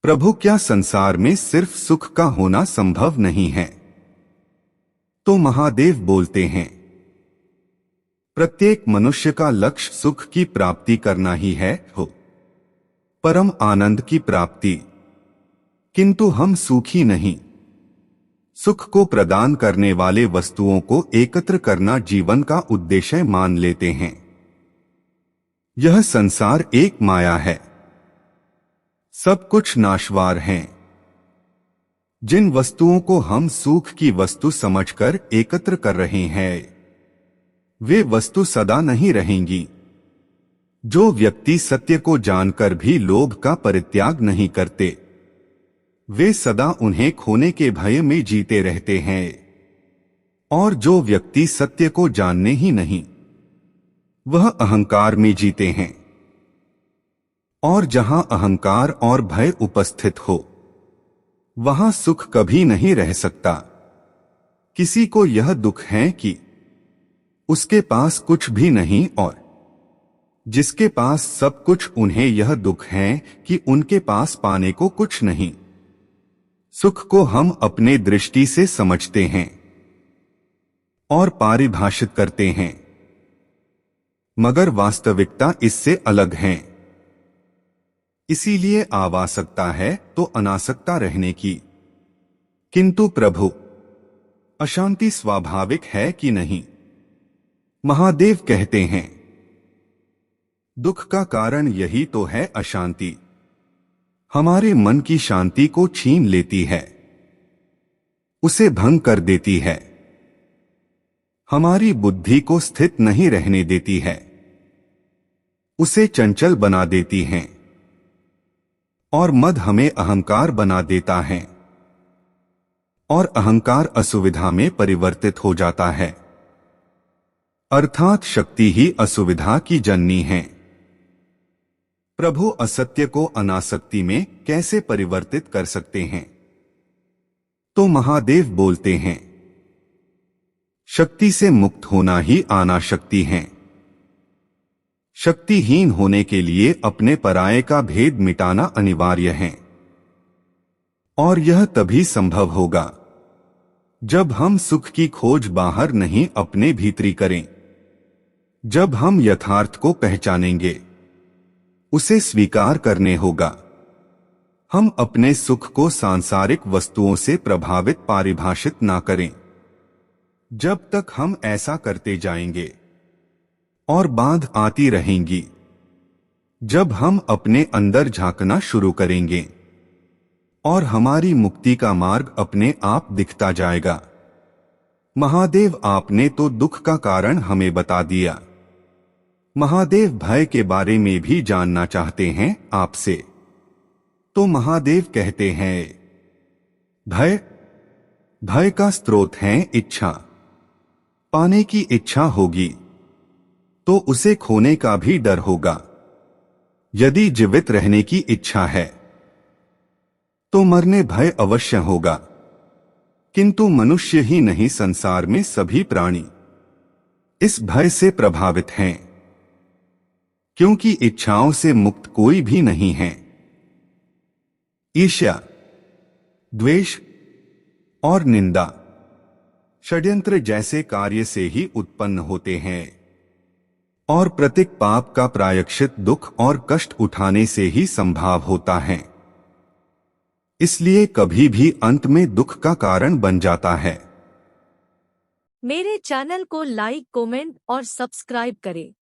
प्रभु, क्या संसार में सिर्फ सुख का होना संभव नहीं है? तो महादेव बोलते हैं, प्रत्येक मनुष्य का लक्ष्य सुख की प्राप्ति करना ही है, हो परम आनंद की प्राप्ति। किंतु हम सुखी नहीं। सुख को प्रदान करने वाले वस्तुओं को एकत्र करना जीवन का उद्देश्य मान लेते हैं। यह संसार एक माया है। सब कुछ नाशवार हैं। जिन वस्तुओं को हम सुख की वस्तु समझकर एकत्र कर रहे हैं, वे वस्तु सदा नहीं रहेंगी। जो व्यक्ति सत्य को जानकर भी लोभ का परित्याग नहीं करते, वे सदा उन्हें खोने के भय में जीते रहते हैं। और जो व्यक्ति सत्य को जानने ही नहीं, वह अहंकार में जीते हैं। और जहां अहंकार और भय उपस्थित हो, वहां सुख कभी नहीं रह सकता। किसी को यह दुख है कि उसके पास कुछ भी नहीं, और जिसके पास सब कुछ, उन्हें यह दुख है कि उनके पास पाने को कुछ नहीं। सुख को हम अपने दृष्टि से समझते हैं और परिभाषित करते हैं, मगर वास्तविकता इससे अलग है। इसीलिए आवश्यकता है तो अनासक्ता रहने की। किंतु प्रभु, अशांति स्वाभाविक है कि नहीं? महादेव कहते हैं, दुख का कारण यही तो है अशांति। हमारे मन की शांति को छीन लेती है, उसे भंग कर देती है, हमारी बुद्धि को स्थित नहीं रहने देती है, उसे चंचल बना देती है, और मद हमें अहंकार बना देता है, और अहंकार असुविधा में परिवर्तित हो जाता है। अर्थात शक्ति ही असुविधा की जननी है। प्रभु असत्य को अनासक्ति में कैसे परिवर्तित कर सकते हैं? तो महादेव बोलते हैं, शक्ति से मुक्त होना ही अनासक्ति है। शक्तिहीन होने के लिए अपने पराये का भेद मिटाना अनिवार्य है। और यह तभी संभव होगा जब हम सुख की खोज बाहर नहीं, अपने भीतरी करें। जब हम यथार्थ को पहचानेंगे, उसे स्वीकार करने होगा। हम अपने सुख को सांसारिक वस्तुओं से प्रभावित परिभाषित ना करें। जब तक हम ऐसा करते जाएंगे और बाध आती रहेंगी, जब हम अपने अंदर झांकना शुरू करेंगे और हमारी मुक्ति का मार्ग अपने आप दिखता जाएगा। महादेव, आपने तो दुख का कारण हमें बता दिया। महादेव भय के बारे में भी जानना चाहते हैं आपसे। तो महादेव कहते हैं, भय का स्रोत है इच्छा। पाने की इच्छा होगी तो उसे खोने का भी डर होगा। यदि जीवित रहने की इच्छा है तो मरने भय अवश्य होगा। किंतु मनुष्य ही नहीं, संसार में सभी प्राणी इस भय से प्रभावित हैं, क्योंकि इच्छाओं से मुक्त कोई भी नहीं है। ईर्ष्या, द्वेष और निंदा, षड्यंत्र जैसे कार्य से ही उत्पन्न होते हैं, और प्रत्येक पाप का प्रायश्चित दुख और कष्ट उठाने से ही संभव होता है। इसलिए कभी भी अंत में दुख का कारण बन जाता है। मेरे चैनल को लाइक, कमेंट और सब्सक्राइब करें।